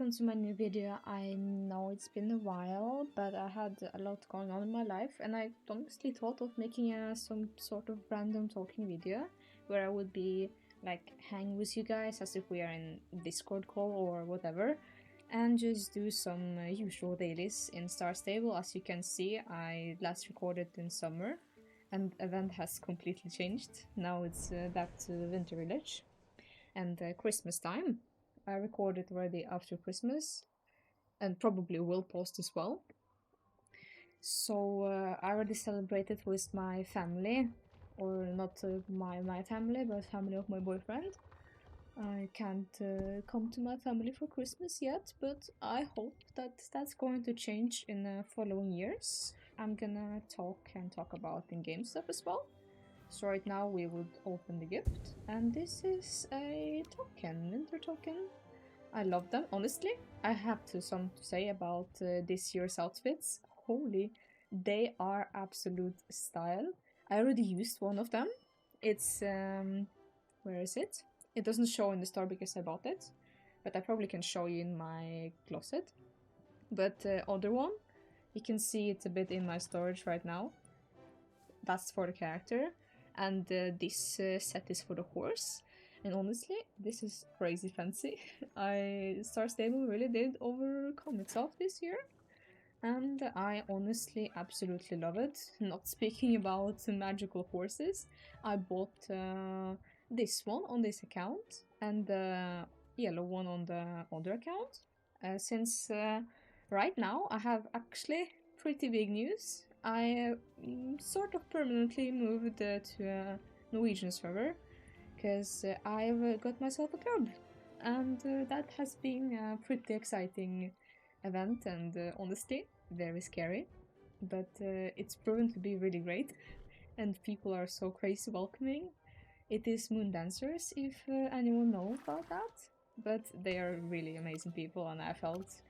welcome to my new video. I know it's been a while, but I had a lot going on in my life, and I honestly thought of making some sort of random talking video where I would be like hang with you guys as if we are in Discord call or whatever, and just do some usual dailies in Star Stable. As you can see, I last recorded in summer, and event has completely changed. Now it's back to Winter Village and Christmas time. I recorded already after Christmas and probably will post as well. So I already celebrated with my family, or not my family, but family of my boyfriend. I can't come to my family for Christmas yet, but I hope that that's going to change in the following years. I'm gonna talk about in-game stuff as well. So right now we would open the gift, and this is a token, winter token. I love them, honestly. I have some to say about this year's outfits. Holy, they are absolute style. I already used one of them. It's, where is it? It doesn't show in the store because I bought it, but I probably can show you in my closet. But other one, you can see it's a bit in my storage right now. That's for the character. And this set is for the horse. And honestly, this is crazy fancy. Star Stable really did overcome itself this year. And I honestly absolutely love it. Not speaking about magical horses, I bought this one on this account and the yellow one on the other account. Since right now I have actually pretty big news. I sort of permanently moved to a Norwegian server because I've got myself a club, and that has been a pretty exciting event and honestly very scary, but it's proven to be really great and people are so crazy welcoming. It is Moon Dancers, if anyone knows about that, but they are really amazing people, and I felt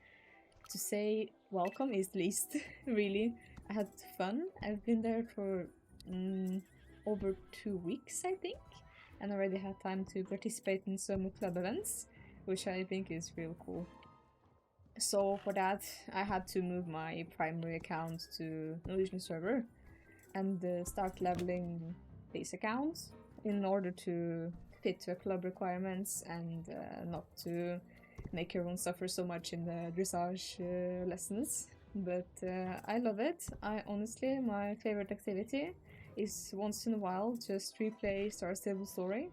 to say welcome is least. Really, I had fun. I've been there for over 2 weeks, I think, and already had time to participate in some club events, which I think is real cool. So for that, I had to move my primary account to Norwegian server and start leveling these accounts in order to fit to club requirements and not to make everyone suffer so much in the dressage lessons. But I love it. Honestly, my favorite activity is once in a while just replay Star Stable Story.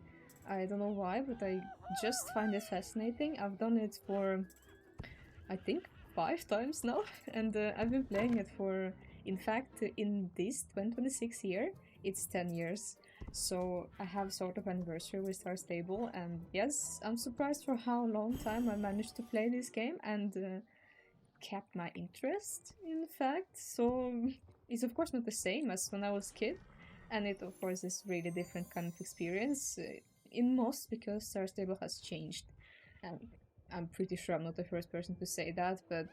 I don't know why, but I just find it fascinating. I've done it for, I think, 5 times now, and I've been playing it for, in fact, in this 2026 year, it's 10 years. So I have sort of anniversary with Star Stable, and yes, I'm surprised for how long time I managed to play this game and kept my interest, in fact. So it's of course not the same as when I was a kid, and it of course is really different kind of experience in most because Star Stable has changed, and I'm pretty sure I'm not the first person to say that, but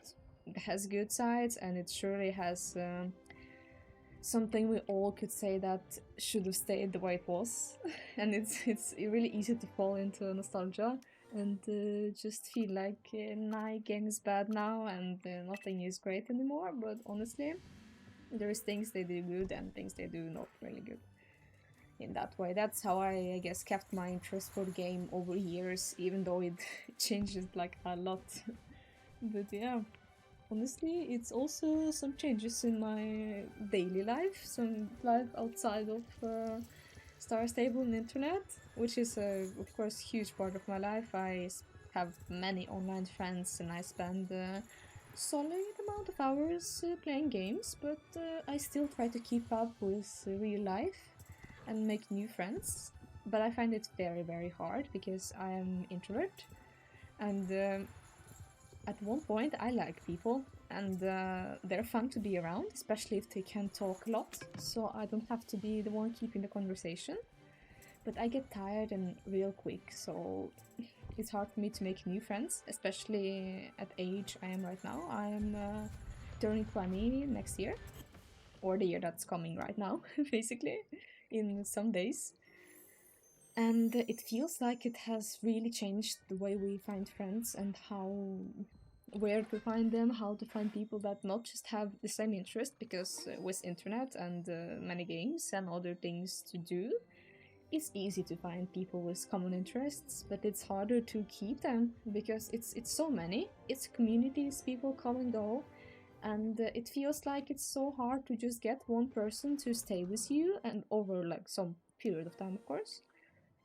it has good sides and it surely has something we all could say that should have stayed the way it was. And it's really easy to fall into nostalgia and just feel like my game is bad now and nothing is great anymore, but honestly there is things they do good and things they do not really good. In that way, that's how I guess kept my interest for the game over years, even though it changes like a lot. But yeah, honestly, it's also some changes in my daily life, some life outside of Star Stable and internet, which is of course a huge part of my life. I have many online friends and I spend a solid amount of hours playing games, but I still try to keep up with real life and make new friends. But I find it very, very hard because I am introvert, and at one point I like people and they're fun to be around, especially if they can talk a lot, so I don't have to be the one keeping the conversation. But I get tired and real quick, so it's hard for me to make new friends, especially at age I am right now. I am turning 20 next year, or the year that's coming right now, basically, in some days. And it feels like it has really changed the way we find friends and how where to find them, how to find people that not just have the same interest, because with internet and many games and other things to do, it's easy to find people with common interests, but it's harder to keep them because it's so many. It's communities, people come and go, and it feels like it's so hard to just get one person to stay with you and over like some period of time, of course,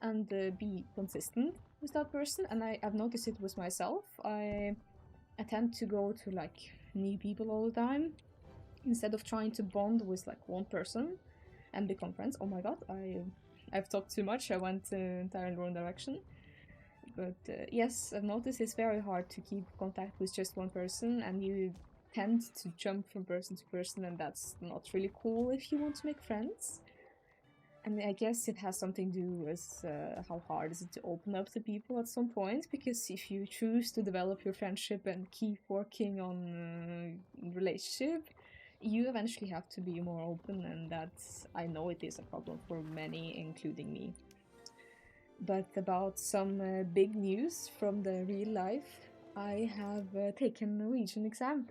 and be consistent with that person. And I've noticed it with myself. I tend to go to like new people all the time instead of trying to bond with like one person and become friends. Oh my god, I've talked too much. I went entirely wrong direction. But yes, I've noticed it's very hard to keep contact with just one person, and you tend to jump from person to person, and that's not really cool if you want to make friends. And I guess it has something to do with how hard is it to open up to people at some point, because if you choose to develop your friendship and keep working on relationship, you eventually have to be more open, and that's, I know it is a problem for many, including me. But about some big news from the real life, I have taken Norwegian exam.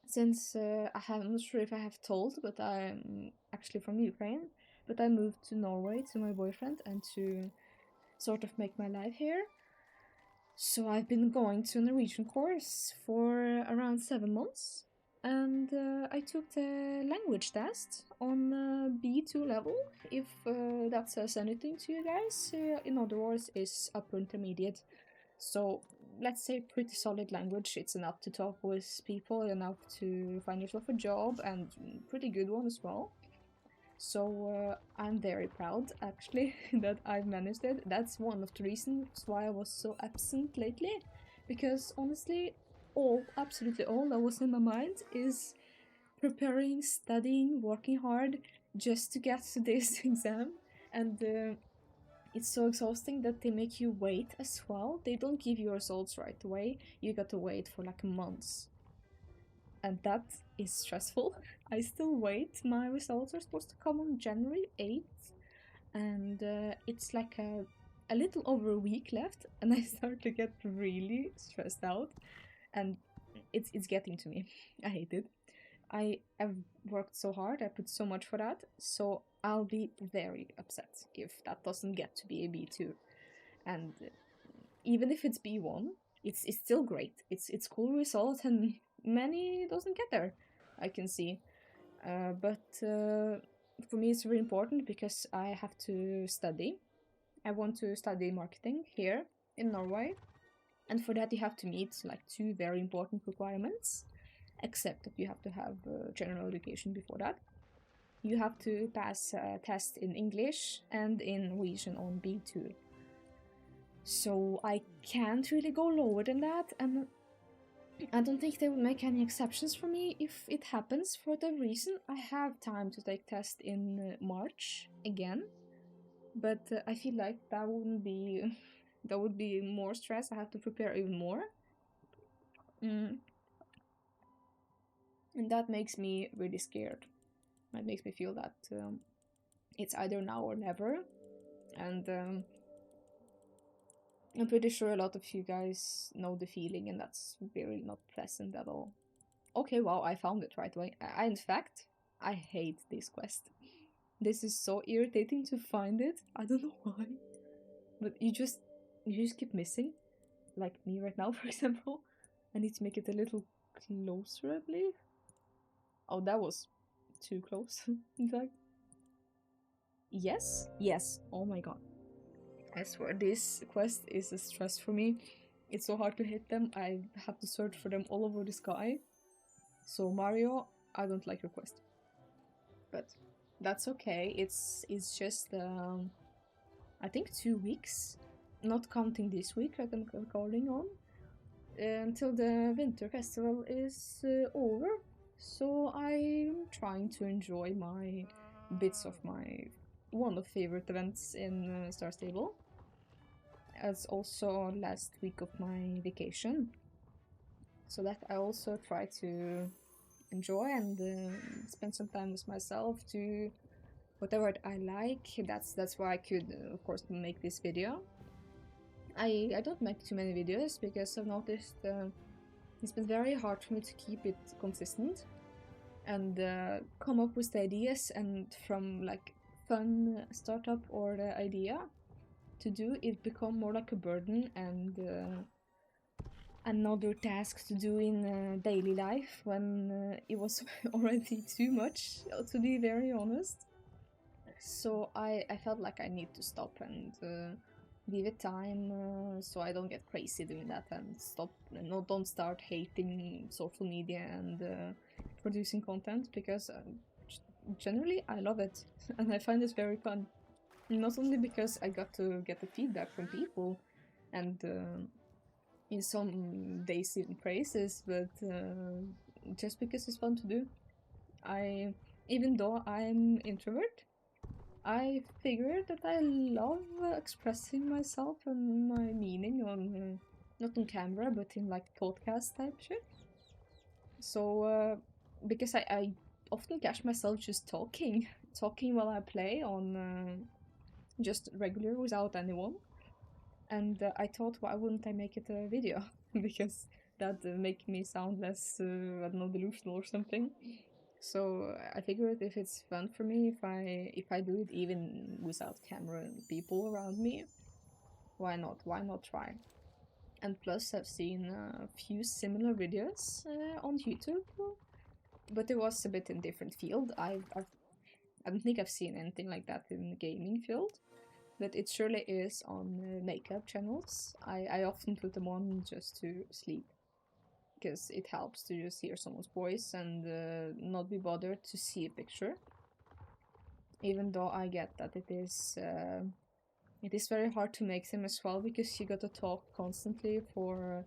Since I'm not sure if I have told, but I'm actually from Ukraine, but I moved to Norway to my boyfriend and to sort of make my life here. So I've been going to a Norwegian course for around 7 months, and I took the language test on B2 level, if that says anything to you guys. In other words, is upper intermediate. So let's say pretty solid language. It's enough to talk with people, enough to find yourself a job, and pretty good one as well. So I'm very proud actually that I've managed it. That's one of the reasons why I was so absent lately, because honestly, absolutely all that was in my mind is preparing, studying, working hard just to get to this exam. And it's so exhausting that they make you wait as well. They don't give you results right away. You got to wait for like months. And that is stressful. I still wait. My results are supposed to come on January 8th. And it's like a little over a week left. And I start to get really stressed out. And it's getting to me. I hate it. I have worked so hard, I put so much for that, so I'll be very upset if that doesn't get to be a B2. And even if it's B1, it's still great. It's cool result, and many doesn't get there, I can see. But for me, it's very important because I have to study. I want to study marketing here in Norway, and for that you have to meet like two very important requirements, except that you have to have general education before that. You have to pass a test in English and in Norwegian on B2. So I can't really go lower than that, and I don't think they will make any exceptions for me if it happens. For the reason I have time to take test in March again, but I feel like that wouldn't be that would be more stress. I have to prepare even more. Mm. And that makes me really scared. That makes me feel that it's either now or never. And I'm pretty sure a lot of you guys know the feeling, and that's really not pleasant at all. Okay, wow, I found it right away. In fact, I hate this quest. This is so irritating to find it. I don't know why. But you just keep missing. Like me right now, for example. I need to make it a little closer, I believe. Oh, that was too close, in fact. Yes? Yes. Oh my god. I swear, this quest is a stress for me. It's so hard to hit them. I have to search for them all over the sky. So Mario, I don't like your quest. But that's okay. It's just I think 2 weeks, not counting this week that I'm recording on, until the winter festival is over. So I'm trying to enjoy my bits of my one of favorite events in Star Stable. As also last week of my vacation, so that I also try to enjoy and spend some time with myself to whatever I like. That's why I could, of course, make this video. I don't make too many videos because I've noticed it's been very hard for me to keep it consistent and come up with the ideas, and from like fun startup or the idea to do it become more like a burden and another task to do in daily life when it was already too much, to be very honest. So I felt like I need to stop and give it time so I don't get crazy doing that and stop, don't start hating social media and producing content, because generally I love it and I find it very fun. Not only because I got to get the feedback from people and in some days even praises, but just because it's fun to do. Even though I'm introvert, I figured that I love expressing myself and my meaning on, not on camera, but in like podcast type shit. So, because I often catch myself just talking while I play on just regular without anyone. And I thought, why wouldn't I make it a video? Because that make me sound less, I don't know, delusional or something. So I figured if it's fun for me, if I do it even without camera and people around me, why not? Why not try? And plus, I've seen a few similar videos on YouTube, but it was a bit in different field. I don't think I've seen anything like that in the gaming field, but it surely is on makeup channels. I often put them on just to sleep, because it helps to just hear someone's voice and not be bothered to see a picture. Even though I get that it is very hard to make them as well, because you got to talk constantly for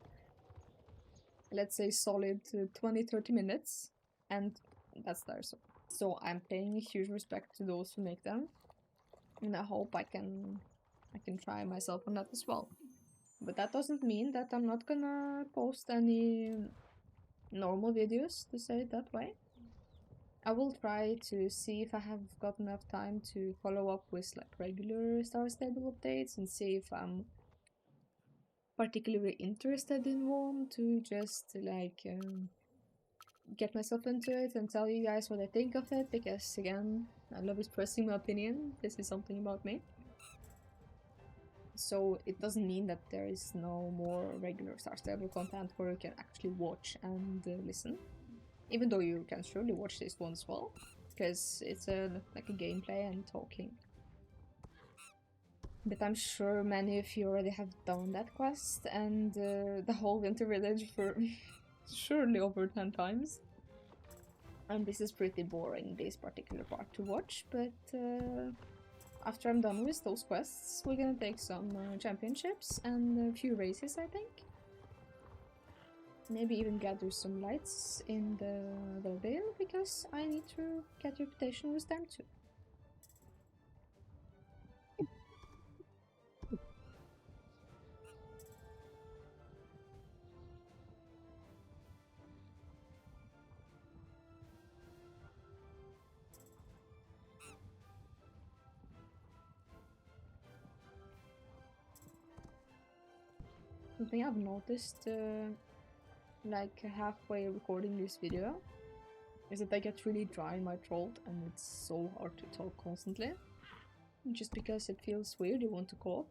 let's say solid 20-30 minutes, and that's tiresome. So I'm paying a huge respect to those who make them, and I hope I can try myself on that as well. But that doesn't mean that I'm not gonna post any normal videos, to say it that way. I will try to see if I have got enough time to follow up with like regular Star Stable updates and see if I'm particularly interested in one, to just like get myself into it and tell you guys what I think of it, because again, I love expressing my opinion. This is something about me. So it doesn't mean that there is no more regular Star Stable content where you can actually watch and listen. Even though you can surely watch this one as well, because it's like a gameplay and talking. But I'm sure many of you already have done that quest and the whole Winter Village for surely over 10 times. And this is pretty boring, this particular part to watch, but after I'm done with those quests, we're gonna take some championships and a few races, I think. Maybe even gather some lights in the Vale, because I need to get reputation with them too. Something I've noticed like halfway recording this video is that I get really dry in my throat and it's so hard to talk constantly. Just because it feels weird, you want to cough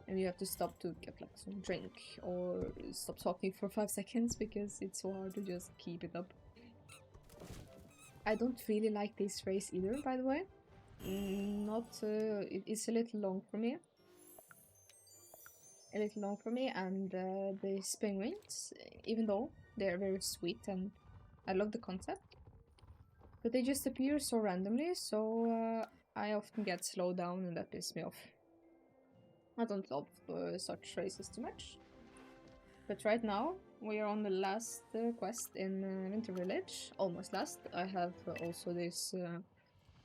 and you have to stop to get like some drink or stop talking for 5 seconds because it's so hard to just keep it up. I don't really like this race either, by the way. It's a little long for me. And the penguins, even though they're very sweet and I love the concept, but they just appear so randomly, so I often get slowed down and that pisses me off. I don't love such races too much. But right now, we are on the last quest in Winter Village, almost last. I have also this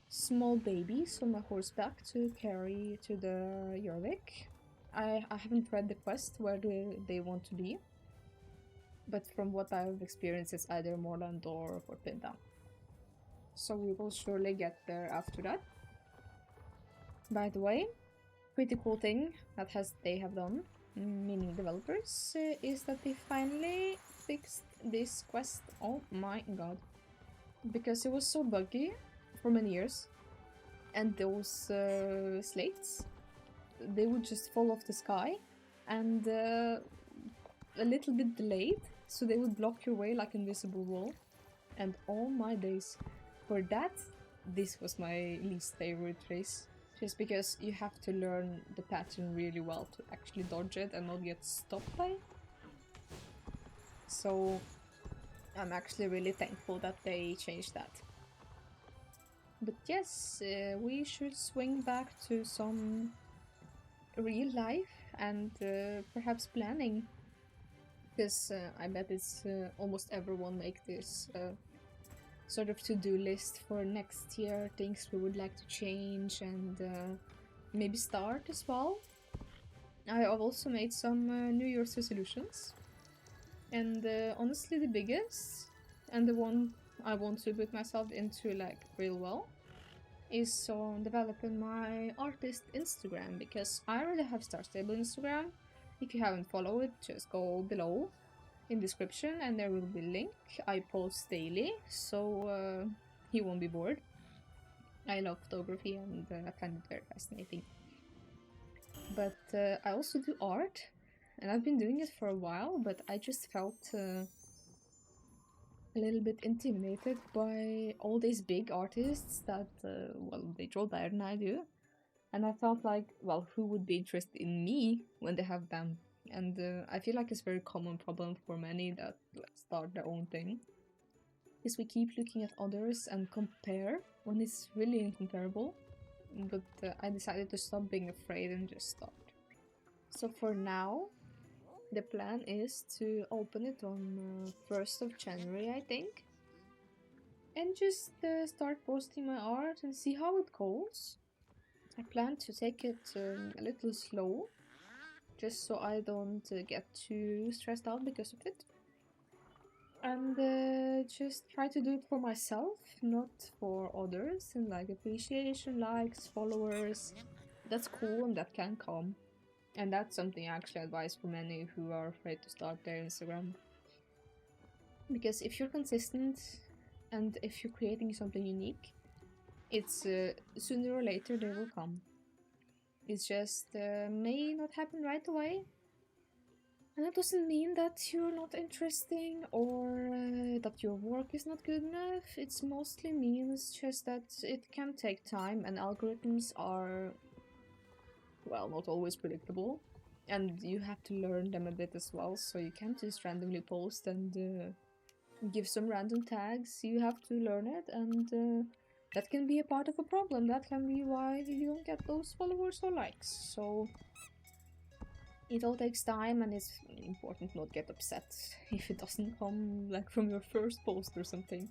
small babies on my horseback to carry to the Jorvik. I haven't read the quest where they want to be, but from what I've experienced, it's either Morland or Fort Pinta. So we will surely get there after that. By the way, pretty cool thing that they have done, meaning developers, is that they finally fixed this quest. Oh my god. Because it was so buggy for many years. And those slates, they would just fall off the sky and a little bit delayed, so they would block your way like invisible wall. And oh my days, for that, this was my least favorite phase. Just because you have to learn the pattern really well to actually dodge it and not get stopped by it. So I'm actually really thankful that they changed that. But yes, we should swing back to some real life and perhaps planning. Because I bet it's almost everyone make this sort of to-do list for next year, things we would like to change and maybe start as well. I've also made some New Year's resolutions, and honestly the biggest, and the one I want to put myself into like real well, is on developing my artist Instagram, because I already have Star Stable Instagram. If you haven't followed it, just go below in description and there will be a link. I post daily, so he won't be bored. I love photography and I find it very fascinating. But I also do art, and I've been doing it for a while, but I just felt a little bit intimidated by all these big artists that, well, they draw better than I do. And I felt like, well, who would be interested in me when they have them? And I feel like it's a very common problem for many that start their own thing. Is we keep looking at others and compare when it's really incomparable. But I decided to stop being afraid and just start. So for now, the plan is to open it on 1st of January, I think. And just start posting my art and see how it goes. I plan to take it a little slow, just so I don't get too stressed out because of it. And just try to do it for myself, not for others, and like appreciation, likes, followers. That's cool and that can come. And that's something I actually advise for many who are afraid to start their Instagram. Because if you're consistent and if you're creating something unique, it's sooner or later they will come. It's just may not happen right away. And that doesn't mean that you're not interesting or that your work is not good enough. It mostly means just that it can take time and algorithms are, well, not always predictable. And you have to learn them a bit as well, so you can't just randomly post and give some random tags. You have to learn it, and that can be a part of a problem. That can be why you don't get those followers or likes. So it all takes time, and it's important not get upset if it doesn't come like from your first post or something.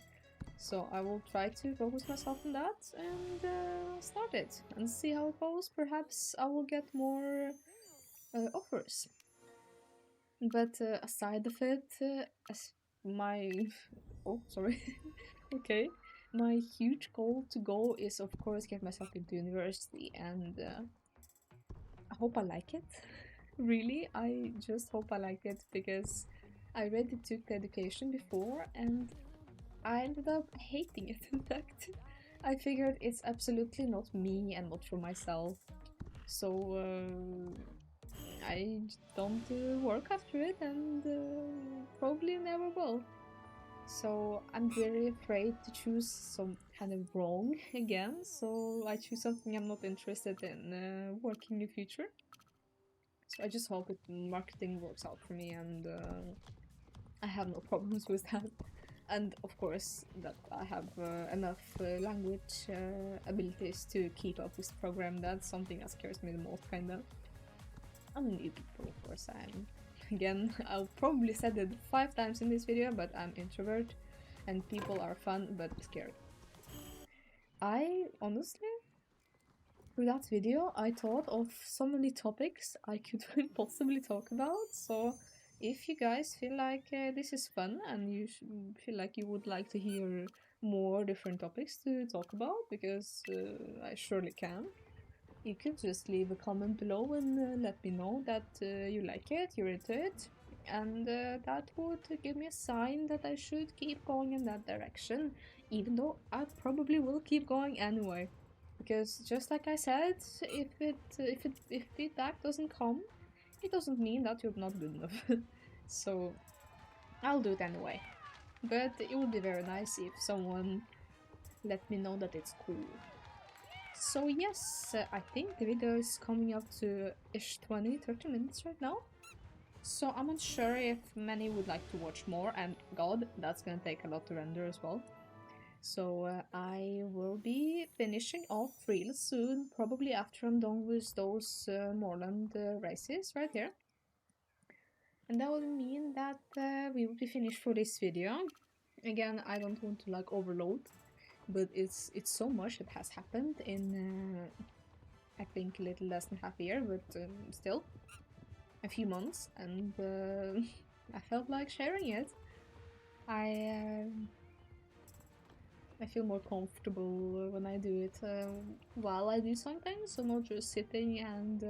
So I will try to focus myself on that and start it and see how it goes. Perhaps I will get more offers. But aside of it, as my oh sorry, okay, my huge goal to go is of course get myself into university, and I hope I like it. Really, I just hope I like it, because I already took the education before and I ended up hating it. In fact, I figured it's absolutely not me and not for myself, so I don't work after it, and probably never will. So I'm very afraid to choose some kind of wrong again, so I choose something I'm not interested in working in the future. So I just hope that marketing works out for me, and I have no problems with that. And of course that I have enough language abilities to keep up with the program. That's something that scares me the most, kind of. I'm new people, of course. Again, I've probably said it 5 times in this video, but I'm introvert and people are fun but scary. I honestly, through that video, I thought of so many topics I could possibly talk about. So if you guys feel like this is fun and you feel like you would like to hear more different topics to talk about, because I surely can, you could just leave a comment below and let me know that you like it, you're into it, and that would give me a sign that I should keep going in that direction, even though I probably will keep going anyway. Because just like I said, if feedback doesn't come, it doesn't mean that you're not good enough. So I'll do it anyway. But it would be very nice if someone let me know that it's cool. So yes, I think the video is coming up to ish 20-30 minutes right now. So I'm not sure if many would like to watch more, and god, that's gonna take a lot to render as well. So I will be finishing off real soon, probably after I'm done with those Moorland races right here. And that would mean that we will be finished for this video. Again, I don't want to like overload, but it's so much that has happened in I think a little less than half a year, but still a few months, and I felt like sharing it. I feel more comfortable when I do it while I do something, so not just sitting and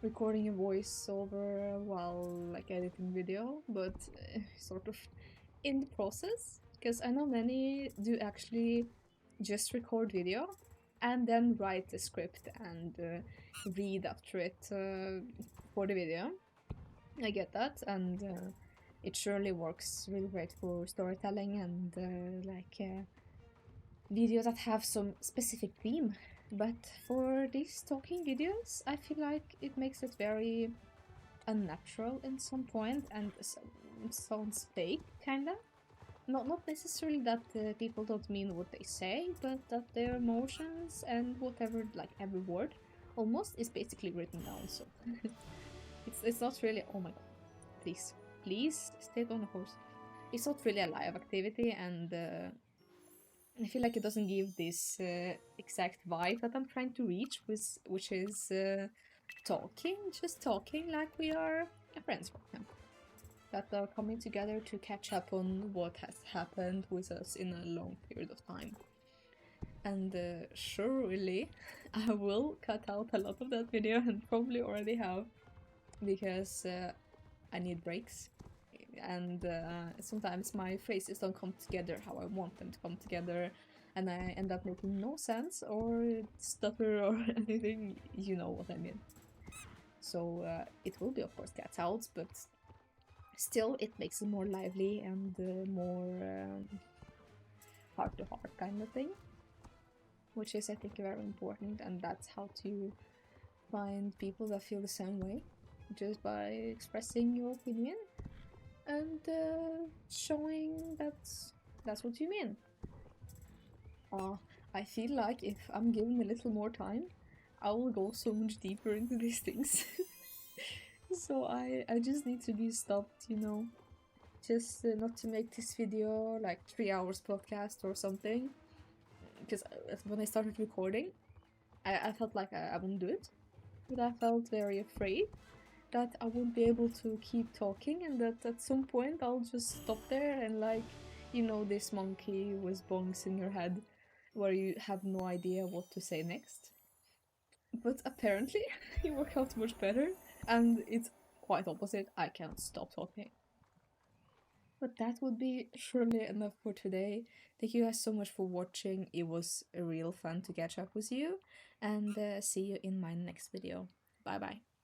recording a voice over while like editing video, but sort of in the process. Because I know many do actually just record video and then write the script and read after it for the video. I get that, and it surely works really great for storytelling and videos that have some specific theme. But for these talking videos, I feel like it makes it very unnatural in some point and sounds fake, kinda. Not necessarily that people don't mean what they say, but that their emotions and whatever, like every word, almost is basically written down. So it's not really. Oh my god! Please stay on the horse. It's not really a live activity, and I feel like it doesn't give this exact vibe that I'm trying to reach, which is just talking like we are friends right now. That are coming together to catch up on what has happened with us in a long period of time. And surely I will cut out a lot of that video, and probably already have, because I need breaks. And sometimes my phrases don't come together how I want them to come together, and I end up making no sense or stutter or anything, you know what I mean. So it will be of course cut out, but still it makes it more lively and more heart-to-heart kind of thing, which is I think very important, and that's how to find people that feel the same way, just by expressing your opinion and showing that's what you mean. I feel like if I'm given a little more time, I will go so much deeper into these things. So I just need to be stopped, you know, just not to make this video like 3 hours podcast or something, because when I started recording, I felt like I wouldn't do it, but I felt very afraid that I won't be able to keep talking, and that at some point I'll just stop there and like, you know, this monkey with bongs in your head where you have no idea what to say next. But apparently it worked out much better, and it's quite opposite. I can't stop talking. But that would be surely enough for today. Thank you guys so much for watching. It was a real fun to catch up with you, and see you in my next video. Bye bye.